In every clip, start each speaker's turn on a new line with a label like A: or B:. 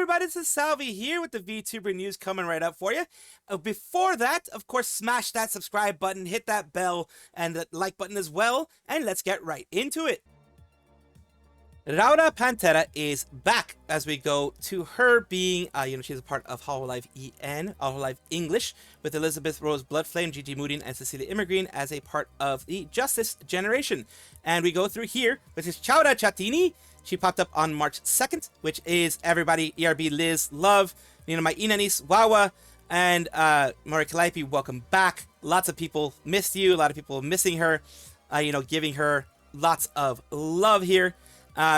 A: everybody, this is Salvi here with the VTuber news coming right up for you. Before that, of course, smash that subscribe button, hit that bell, and the like button as well, and let's get right into it. Raora Pantera is back as we go to her being, she's a part of Hololive EN, Hololive English, with Elizabeth Rose Bloodflame, Gigi Moodin, and Cecilia Immergreen as a part of the Justice Generation. And we go through here, which is Chowda Chatini. She popped up on March 2nd, which is everybody, ERB, Liz, Love, my Inanis, Wawa, and Mori Kalaipi, welcome back. Lots of people missed you, a lot of people missing her, giving her lots of love here.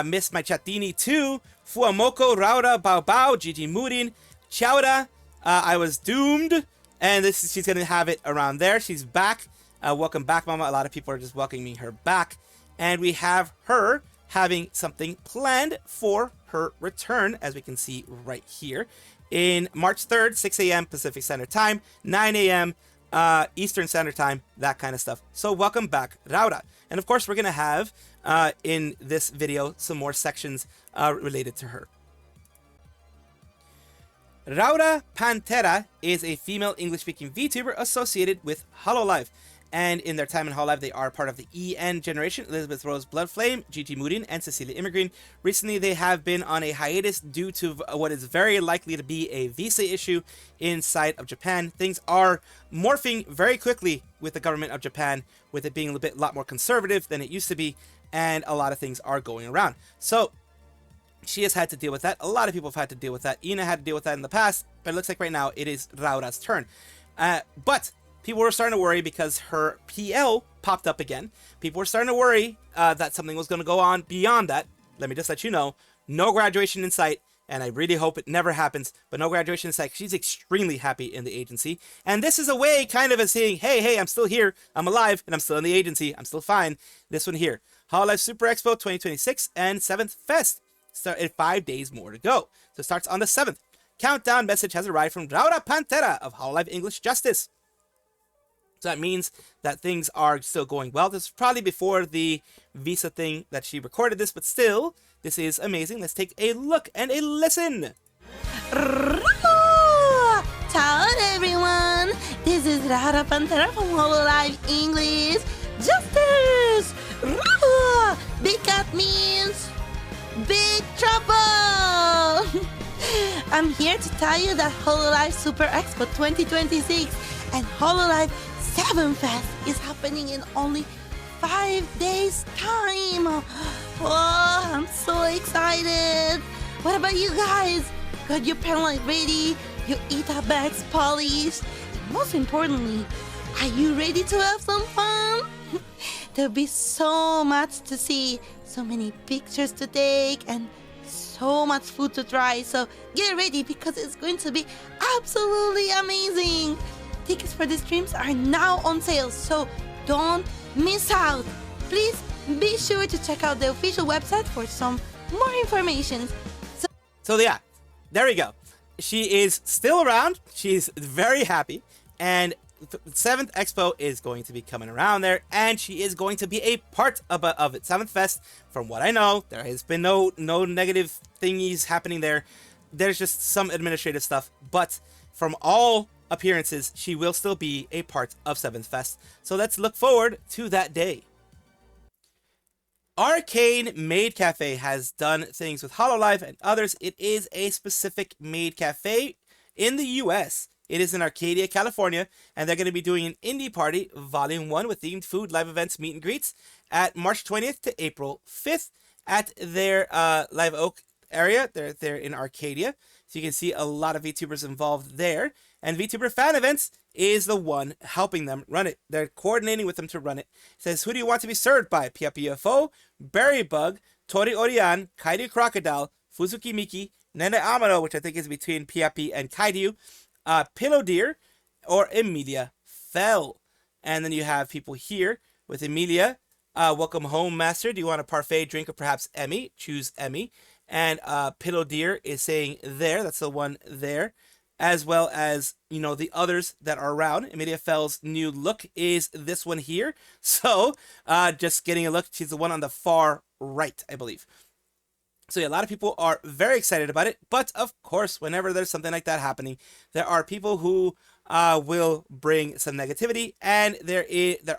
A: Miss my Chatini too. Fuamoko, Raora, Bao Bao, Gigi Moodin, Chowda, I was doomed, and she's gonna have it around there. She's back. Welcome back, Mama. A lot of people are just welcoming her back, and we have her having something planned for her return, as we can see right here, in March 3rd, 6 a.m. Pacific Standard Time, 9 a.m. Eastern Standard Time, that kind of stuff. So welcome back, Raora. And of course, we're going to have, in this video, some more sections related to her. Raora Pantera is a female English-speaking VTuber associated with Hololive. And in their time in Hololive, they are part of the EN generation, Elizabeth Rose Bloodflame, Gigi Moodin, and Cecilia Immergreen. Recently, they have been on a hiatus due to what is very likely to be a visa issue inside of Japan. Things are morphing very quickly with the government of Japan, with it being a lot more conservative than it used to be, and a lot of things are going around. So she has had to deal with that. A lot of people have had to deal with that. Ina had to deal with that in the past, but it looks like right now it is Raora's turn. But people were starting to worry because her PL popped up again. People were starting to worry that something was going to go on beyond that. Let me just let you know, no graduation in sight, and I really hope it never happens, but no graduation in sight. She's extremely happy in the agency, and this is a way kind of saying, hey, I'm still here, I'm alive, and I'm still in the agency, I'm still fine. This one here, Hololive Super Expo 2026 and 7th Fest. Start in 5 days more to go. So it starts on the 7th. Countdown message has arrived from Raora Pantera of Hololive English Justice. So that means that things are still going well. This is probably before the visa thing that she recorded this, but still, this is amazing. Let's take a look and a listen.
B: Ciao everyone, this is Raora Pantera from Hololive English Justice. Big cat means big trouble. I'm here to tell you that Hololive Super Expo 2026 and Hololive 7th Fest is happening in only 5 days time. Oh, I'm so excited. What about you guys? Got your pen light ready? Your ETA bags polished? And most importantly, are you ready to have some fun? There'll be so much to see, so many pictures to take, and so much food to try. So get ready because it's going to be absolutely amazing. Tickets for the streams are now on sale, so don't miss out. Please be sure to check out the official website for some more information.
A: So yeah, there we go. She is still around. She's very happy, and the 7th Expo is going to be coming around there, and she is going to be a part of it. 7th Fest, from what I know, there has been no negative thingies happening there. There's just some administrative stuff, but from all appearances, she will still be a part of 7th Fest. So let's look forward to that day. Arcane Maid Cafe has done things with Hololive and others. It is a specific Maid Cafe in the US. It is in Arcadia, California, and they're going to be doing an indie party, Volume 1, with themed food, live events, meet and greets, at March 20th to April 5th at their Live Oak area. They're in Arcadia, so you can see a lot of VTubers involved there. And VTuber Fan Events is the one helping them run it. They're coordinating with them to run it. It says, who do you want to be served by? PFO, Berrybug, Tori Orion, Kiryu Crocodile, Fuzuki Miki, Nene Amano, which I think is between Piapi and Kiryu, Pillow Deer, or Emilia Fell. And then you have people here with Emilia. Welcome home, Master. Do you want a parfait drink or perhaps Emmy? Choose Emmy. And Pillow Deer is saying there. That's the one there. As well as, the others that are around. Emilia Fell's new look is this one here. So, just getting a look. She's the one on the far right, I believe. So yeah, a lot of people are very excited about it. But of course, whenever there's something like that happening, there are people who will bring some negativity, and there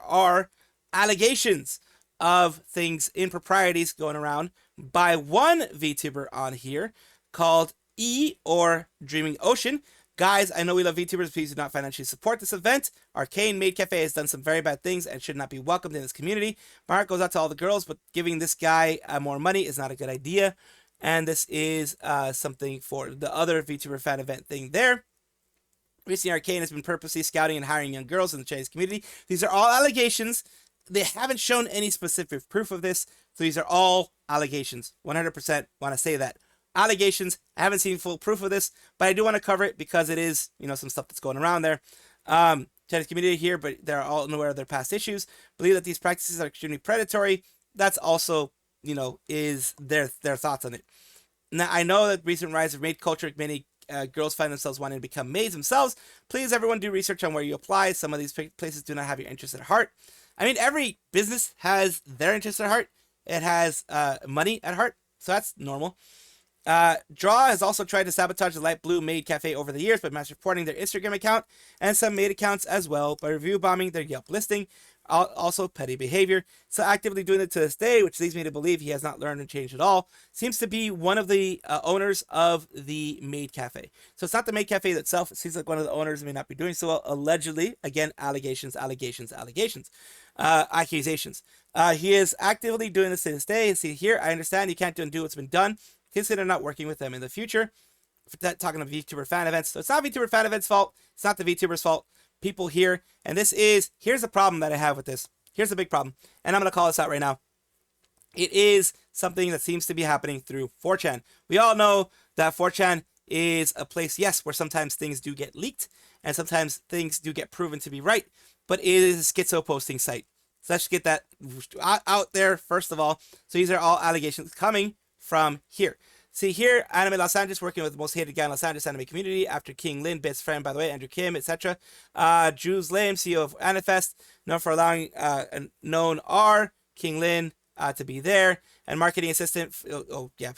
A: are allegations of things, improprieties going around by one VTuber on here called E or Dreaming Ocean. Guys, I know we love VTubers. Please do not financially support this event. Arcane Maid Cafe has done some very bad things and should not be welcomed in this community. My heart goes out to all the girls, but giving this guy more money is not a good idea. And this is something for the other VTuber fan event thing there. Recently, Arcane has been purposely scouting and hiring young girls in the Chinese community. These are all allegations. They haven't shown any specific proof of this. So these are all allegations. 100% want to say that. Allegations. I haven't seen full proof of this, but I do want to cover it because it is, some stuff that's going around there. Chinese community here, but they're all unaware of their past issues. Believe that these practices are extremely predatory. That's also, is their thoughts on it. Now, I know that recent rise of maid culture, many girls find themselves wanting to become maids themselves. Please, everyone, do research on where you apply. Some of these places do not have your interest at heart. I mean, every business has their interest at heart. It has money at heart, so that's normal. Draw has also tried to sabotage the Light Blue Maid Cafe over the years by mass reporting their Instagram account and some maid accounts as well by review bombing their Yelp listing. Also petty behavior. So actively doing it to this day, which leads me to believe he has not learned and changed at all. Seems to be one of the owners of the Maid Cafe. So it's not the Maid Cafe itself. It seems like one of the owners may not be doing so well. Allegedly, again, accusations. He is actively doing this to this day. See here, I understand you can't undo what's been done. Consider not working with them in the future. Talking of VTuber fan events. So it's not VTuber fan events' fault. It's not the VTubers' fault. People here. And here's the problem that I have with this. Here's the big problem. And I'm going to call this out right now. It is something that seems to be happening through 4chan. We all know that 4chan is a place, yes, where sometimes things do get leaked. And sometimes things do get proven to be right. But it is a schizo posting site. So let's get that out there first of all. So these are all allegations coming from here. See here, Anime Los Angeles working with the most hated guy in Los Angeles anime community after King Lin, best friend, by the way, Andrew Kim, etc. Drew's Lim, CEO of Anifest, known for allowing known R, King Lin, to be there. And marketing assistant,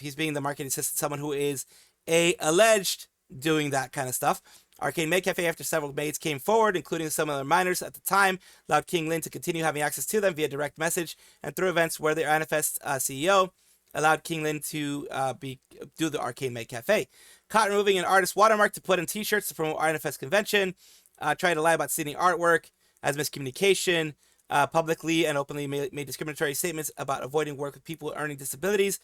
A: he's being the marketing assistant, someone who is alleged doing that kind of stuff. Arcane Maid Cafe, after several maids came forward, including some of their minors at the time, allowed King Lin to continue having access to them via direct message and through events where the Anifest CEO allowed King Lin to do the Arcane Maid Cafe. Caught removing an artist watermark to put in t-shirts to promote Arnifest convention. Tried to lie about stealing artwork as miscommunication. Publicly and openly made discriminatory statements about avoiding work with people with learning disabilities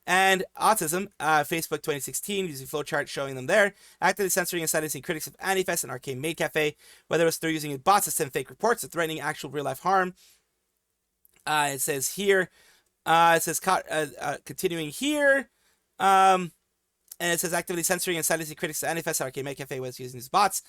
A: and autism. Facebook 2016 using flowchart showing them there. Actively censoring and silencing critics of Anifest and Arcane Maid Cafe, whether it's through using bots to send fake reports or threatening actual real life harm. It says here, continuing here, and it says actively censoring and silencing critics of Anifest. Arcane Maid Cafe was using these bots,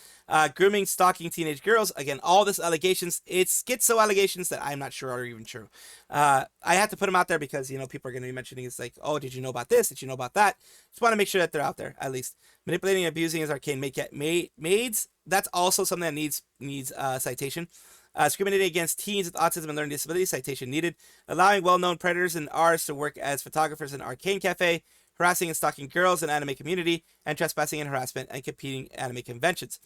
A: grooming, stalking teenage girls. Again, all this allegations. It's schizo allegations that I'm not sure are even true. I had to put them out there because people are going to be mentioning it's like, oh, did you know about this? Did you know about that? Just want to make sure that they're out there at least. Manipulating and abusing as Arcane Maids. That's also something that needs citation. Discriminating against teens with autism and learning disabilities, citation needed. Allowing well-known predators and Rs to work as photographers in Arcane Cafe. Harassing and stalking girls in anime community. And trespassing and harassment and competing anime conventions.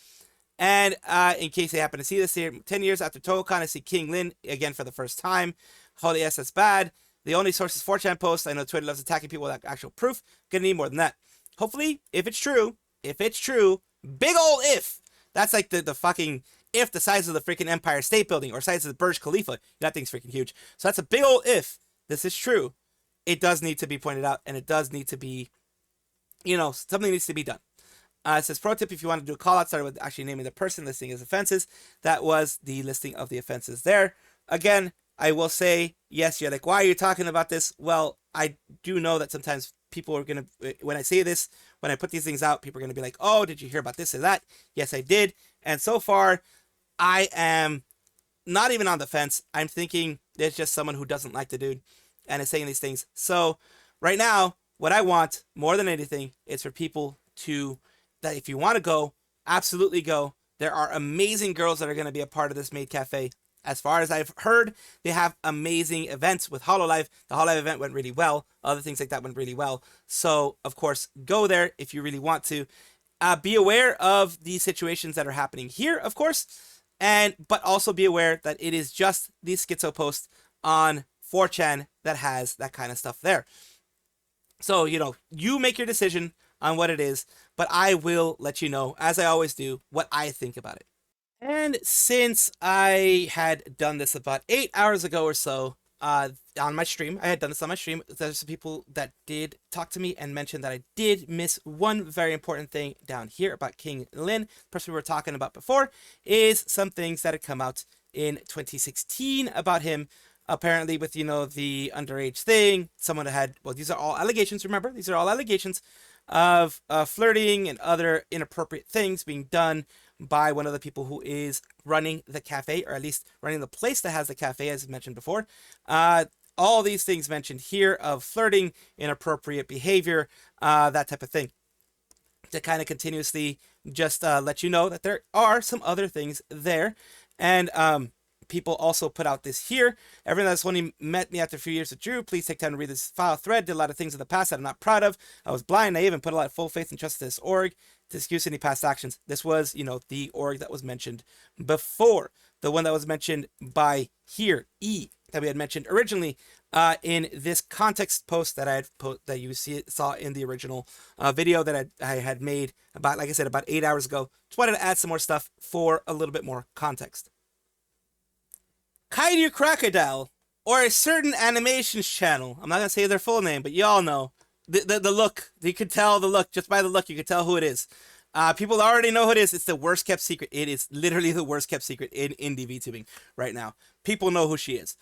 A: And in case they happen to see this here, 10 years after TohoCon, I see King Lin again for the first time. Holy S, that's bad. The only source is 4chan posts. I know Twitter loves attacking people without actual proof. Gonna need more than that. Hopefully, if it's true, big ol' if. That's like the fucking... if the size of the freaking Empire State Building or size of the Burj Khalifa, that thing's freaking huge. So that's a big old if this is true. It does need to be pointed out, and it does need to be, something needs to be done. It says, pro tip, if you want to do a call out, started with actually naming the person listing as offenses. That was the listing of the offenses there. Again, I will say, yes, you're like, why are you talking about this? Well, I do know that sometimes people are going to, when I say this, when I put these things out, people are going to be like, oh, did you hear about this or that? Yes, I did. And so far, I am not even on the fence. I'm thinking there's just someone who doesn't like the dude and is saying these things. So right now, what I want more than anything is for people that if you want to go, absolutely go. There are amazing girls that are going to be a part of this Maid Cafe. as far as I've heard, they have amazing events with Hololive. The Hololive event went really well. Other things like that went really well. So, of course, go there if you really want to. Be aware of the situations that are happening here, of course, but also be aware that it is just the schizo post on 4chan that has that kind of stuff there. So, you make your decision on what it is, but I will let you know, as I always do, what I think about it. And since I had done this about 8 hours ago or so on my stream, there's some people that did talk to me and mention that I did miss one very important thing down here about King Lin. The person we were talking about before is some things that had come out in 2016 about him. Apparently with, the underage thing, someone had, well, these are all allegations, remember? These are all allegations of flirting and other inappropriate things being done by one of the people who is running the cafe, or at least running the place that has the cafe, as mentioned before. All these things mentioned here of flirting, inappropriate behavior, that type of thing. To kind of continuously just let you know that there are some other things there. And people also put out this here. Everyone that's only met me after a few years with Drew, please take time to read this file thread. Did a lot of things in the past that I'm not proud of. I was blind, naive, and put a lot of full faith and trust in this org to excuse any past actions. This was, the org that was mentioned before. The one that was mentioned by here, E, that we had mentioned originally in this context post that I had that you saw in the original video that I had made about, like I said, about 8 hours ago. Just wanted to add some more stuff for a little bit more context. Kiryu Crocodile, or a certain animations channel. I'm not going to say their full name, but y'all know. The look. You could tell the look. Just by the look, you could tell who it is. People already know who it is. It's the worst kept secret. It is literally the worst kept secret in indie VTubing right now. People know who she is.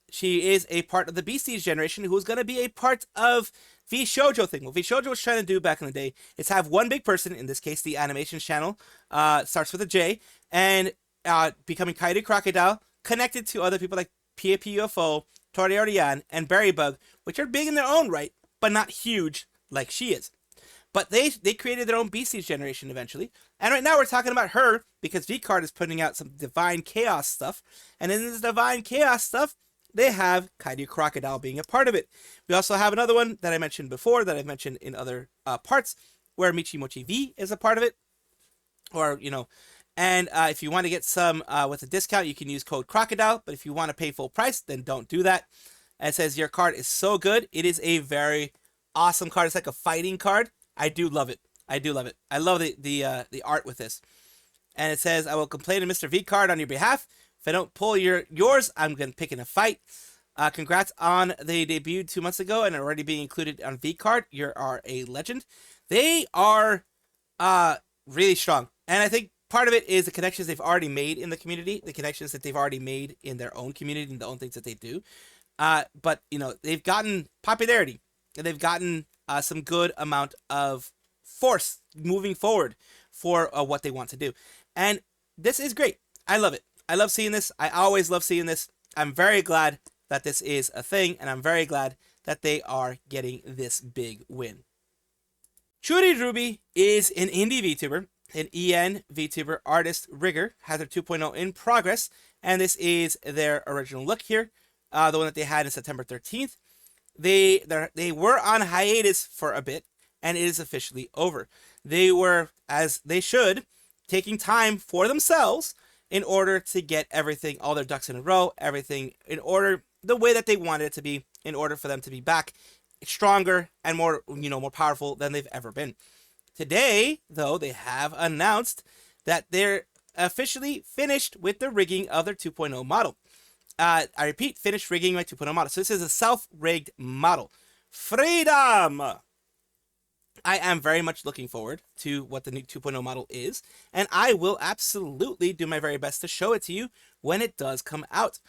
A: She is a part of the Beasties generation who's going to be a part of VShojo thing. What VShojo was trying to do back in the day is have one big person, in this case, the animations channel, starts with a J, and becoming Kiryu Crocodile, connected to other people like Pia UFO, Tori Orion, and Berrybug, which are big in their own right, but not huge like she is. But they created their own Beasties generation eventually. And right now we're talking about her because VCARD is putting out some Divine Chaos stuff. And in this Divine Chaos stuff, they have Kiryu Crocodile being a part of it. We also have another one that I mentioned before, that I've mentioned in other parts, where Michimochi V is a part of it. Or, and if you want to get some with a discount, you can use code Crocodile. But if you want to pay full price, then don't do that. And it says your card is so good. It is a very awesome card. It's like a fighting card. I do love it. I do love it. I love the art with this. And it says, I will complain to Mr. VCARD on your behalf. If I don't pull yours, I'm going to pick in a fight. Congrats on the debut 2 months ago and already being included on VCARD. You are a legend. They are really strong. And I think part of it is the connections they've already made in the community, the connections that they've already made in their own community and the own things that they do. But, they've gotten popularity and they've gotten some good amount of force moving forward for what they want to do. And this is great. I love it. I love seeing this. I always love seeing this. I'm very glad that this is a thing, and I'm very glad that they are getting this big win. ChuriRuby is an indie VTuber, an EN VTuber artist rigger, has their 2.0 in progress, and this is their original look here, the one that they had in September 13th. They were on hiatus for a bit, and it is officially over. They were, as they should, taking time for themselves in order to get everything, all their ducks in a row, everything in order, the way that they wanted it to be, in order for them to be back stronger and more, more powerful than they've ever been. Today, though, they have announced that they're officially finished with the rigging of their 2.0 model. I repeat, finished rigging my 2.0 model. So this is a self-rigged model. Freedom! I am very much looking forward to what the new 2.0 model is, and I will absolutely do my very best to show it to you when it does come out.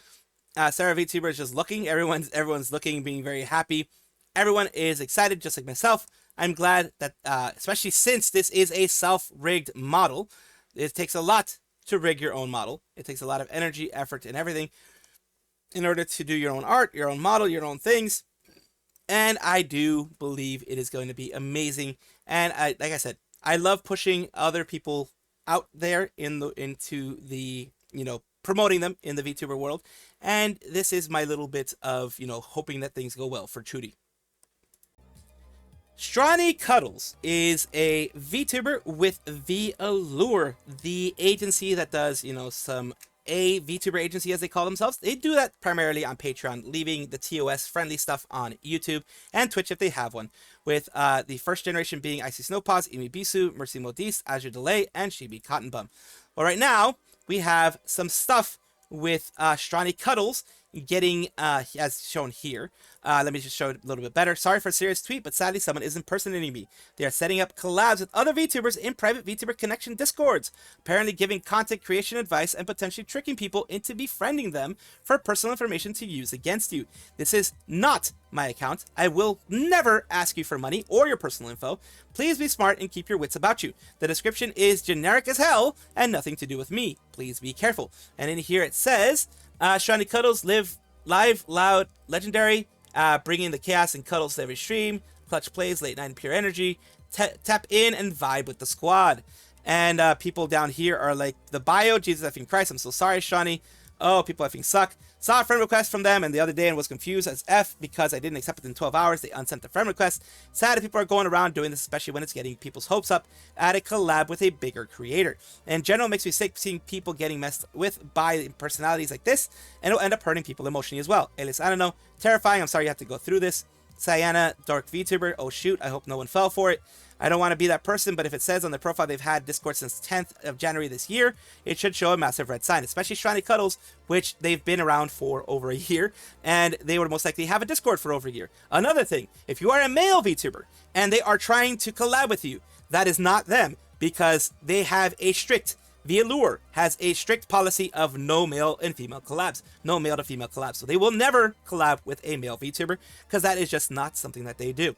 A: Sarah VTuber is just looking. Everyone's looking, being very happy. Everyone is excited, just like myself. I'm glad that, especially since this is a self-rigged model, it takes a lot to rig your own model. It takes a lot of energy, effort, and everything in order to do your own art, your own model, your own things. And I do believe it is going to be amazing. And like I said, I love pushing other people out there into the promoting them in the VTuber world. And this is my little bit of, hoping that things go well for Churi. Stronny Cuttles is a VTuber with Vallure, the agency that does, a VTuber agency, as they call themselves. They do that primarily on Patreon, leaving the TOS friendly stuff on YouTube and Twitch if they have one, with the first generation being Icy Snowpaws, Imi Bisu, Mercy Modiste, Azure Delay, and Shibi Cotton Bum. Well, right now we have some stuff with Stronny Cuttles getting, as shown here. Let me just show it a little bit better. Sorry for a serious tweet, but sadly someone is impersonating me. They are setting up collabs with other VTubers in private VTuber connection discords, apparently giving content creation advice and potentially tricking people into befriending them for personal information to use against you. This is not my account. I will never ask you for money or your personal info. Please be smart and keep your wits about you. The description is generic as hell and nothing to do with me. Please be careful. And in here it says, Stronny Cuttles live live, loud, legendary, bringing the chaos and cuddles to every stream, clutch plays, late night pure energy, tap in and vibe with the squad. And people down here are like, the bio, Jesus effing Christ, I'm so sorry, Stronny. Oh, people effing suck. Saw a friend request from them and the other day and was confused as F because I didn't accept it in 12 hours. They unsent the friend request. Sad that people are going around doing this, especially when it's getting people's hopes up at a collab with a bigger creator. In general, it makes me sick seeing people getting messed with by personalities like this, and it'll end up hurting people emotionally as well. Alias, I don't know. Terrifying. I'm sorry you have to go through this. Sayana, Dark VTuber. Oh shoot, I hope no one fell for it. I don't want to be that person, but if it says on the profile they've had Discord since 10th of January this year, it should show a massive red sign, especially Stronny Cuttles, which they've been around for over a year, and they would most likely have a Discord for over a year. Another thing, if you are a male VTuber and they are trying to collab with you, that is not them, because they have a strict, Vallure has a strict policy of no male and female collabs, no male to female collabs. So they will never collab with a male VTuber, because that is just not something that they do.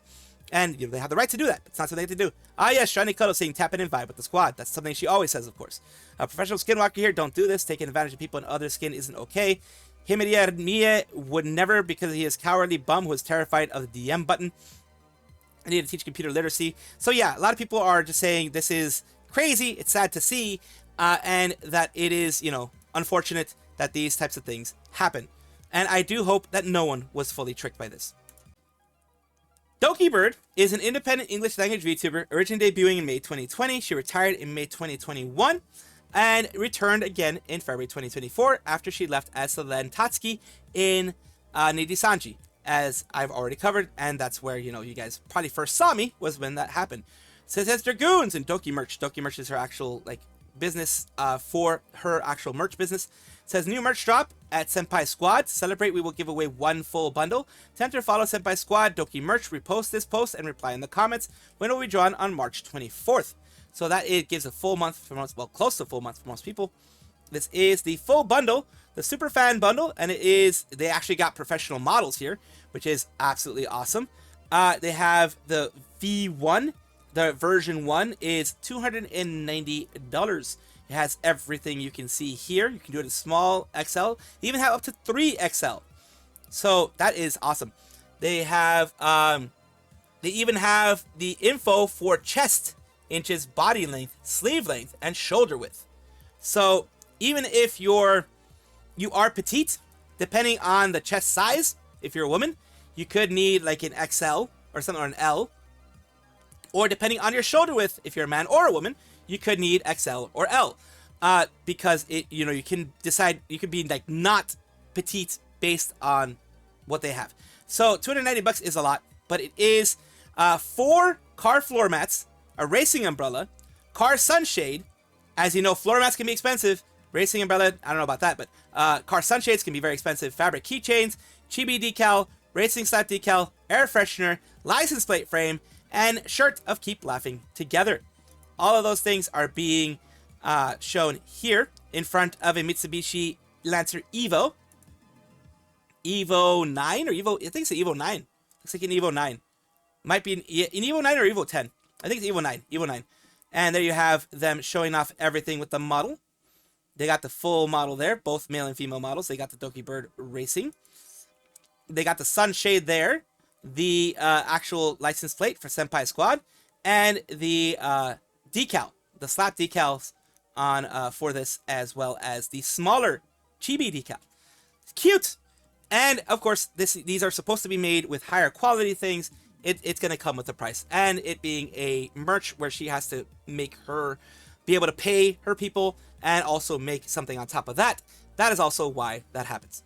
A: And they have the right to do that. It's not something they have to do. Ah, yes, Stronny Cuttles saying tap in and vibe with the squad. That's something she always says, of course. A professional skinwalker here, don't do this. Taking advantage of people and other skin isn't okay. Himidia Mie would never, because he is cowardly bum who is terrified of the DM button. I need to teach computer literacy. So yeah, a lot of people are just saying this is crazy. It's sad to see. And that it is, unfortunate that these types of things happen. And I do hope that no one was fully tricked by this. Dokibird is an independent English language VTuber, originally debuting in May 2020. She retired in May 2021 and returned again in February 2024 after she left as Selen Tatsuki in Nijisanji, as I've already covered, and that's where, you guys probably first saw me, was when that happened. So it says Dragoons and Doki Merch. Doki Merch is her actual, business for her actual merch business. It says new merch drop at Senpai Squad. To celebrate, we will give away one full bundle. To enter, follow Senpai Squad, Doki Merch, repost this post, and reply in the comments. When it will be drawn on March 24th. So that it gives a full month for most, well, close to a full month for most people. This is the full bundle, the super fan bundle, and they actually got professional models here, which is absolutely awesome. They have the V1. The version 1 is $290. It has everything you can see here. You can do it in small, XL. They even have up to 3XL. So that is awesome. They have, they even have the info for chest inches, body length, sleeve length, and shoulder width. So even if you are petite, depending on the chest size, if you're a woman, you could need like an XL or something, or an L. Or depending on your shoulder width, if you're a man or a woman, you could need XL or L. Because you can decide, you could be like not petite based on what they have. So $290 is a lot, but it is 4 car floor mats, a racing umbrella, car sunshade. As you know, floor mats can be expensive. Racing umbrella, I don't know about that, but car sunshades can be very expensive. Fabric keychains, chibi decal, racing slap decal, air freshener, license plate frame, and shirt of Keep Laughing Together. All of those things are being shown here in front of a Mitsubishi Lancer Evo. Evo 9 or Evo, I think it's an Evo 9. Looks like an Evo 9. Might be an Evo 9 or Evo 10. I think it's Evo 9. Evo 9. And there you have them showing off everything with the model. They got the full model there, both male and female models. They got the Dokibird Racing. They got the sunshade there. The actual license plate for Senpai Squad, and the decal, the slap decals on for this, as well as the smaller chibi decal. Cute! And of course, these are supposed to be made with higher quality things. It's going to come with a price. And it being a merch where she has to be able to pay her people and also make something on top of that. That is also why that happens.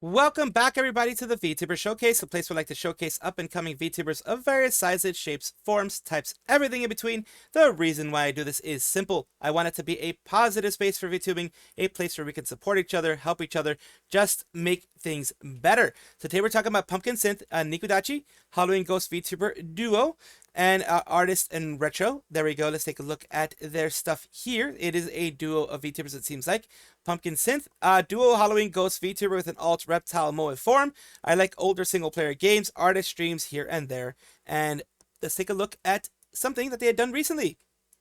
A: Welcome back, everybody, to the VTuber Showcase, a place where I like to showcase up-and-coming VTubers of various sizes, shapes, forms, types, everything in between. The reason why I do this is simple. I want it to be a positive space for VTubing, a place where we can support each other, help each other, just make things better. So today we're talking about PumpkinSynth, Nikudachi, Halloween Ghost VTuber duo, and artist and retro. There we go. Let's take a look at their stuff here. It is a duo of VTubers, it seems like. PumpkinSynth, duo Halloween Ghost VTuber with an alt reptile moe form. I like older single player games, artist streams here and there. And let's take a look at something that they had done recently.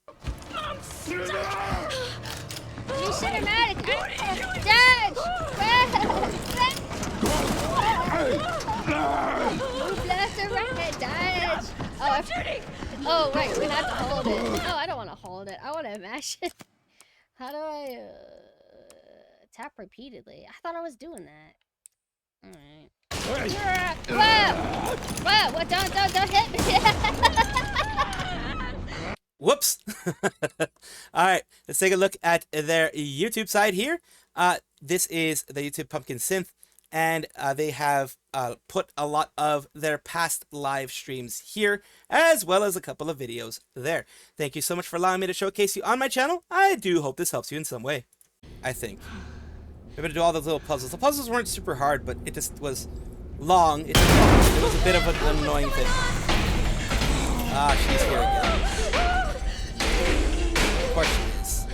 C: You cinematic! Dodge! Blaster rocket! Dodge! Oh, right, we have to hold it. No, I don't want to hold it. I want to mash it. How do I tap repeatedly? I thought I was doing that. Alright. Whoa! Whoa! What? Don't hit me!
A: Whoops! Alright, let's take a look at their YouTube side here. This is the YouTube PumpkinSynth, and they have put a lot of their past live streams here, as well as a couple of videos there. Thank you so much for allowing me to showcase you on my channel. I do hope this helps you in some way. I think. We're going to do all those little puzzles. The puzzles weren't super hard, but it just was long. It was a bit of an annoying thing. Ah, she's here again. Of course she is.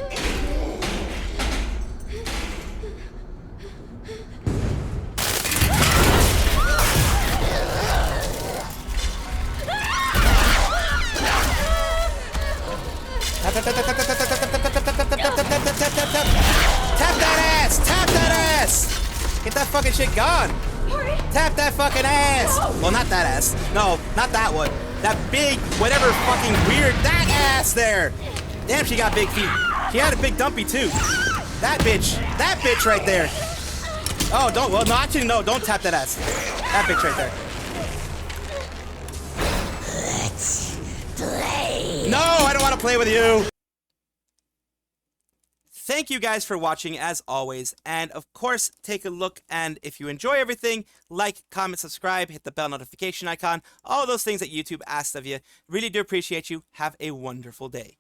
A: Tap that ass! Tap that ass! Get that fucking shit gone! Tap that fucking ass! Well, not that ass. No, not that one. That big, whatever fucking weird, that ass there! Damn, she got big feet. She had a big dumpy too. That bitch right there. Oh, don't, well, no, actually, no, don't tap that ass. That bitch right there.
B: Let's play.
A: No, I don't want to play with you. Thank you guys for watching as always, and of course take a look, and if you enjoy everything, like, comment, subscribe, hit the bell notification icon, all those things that YouTube asks of you. Really do appreciate you. Have a wonderful day.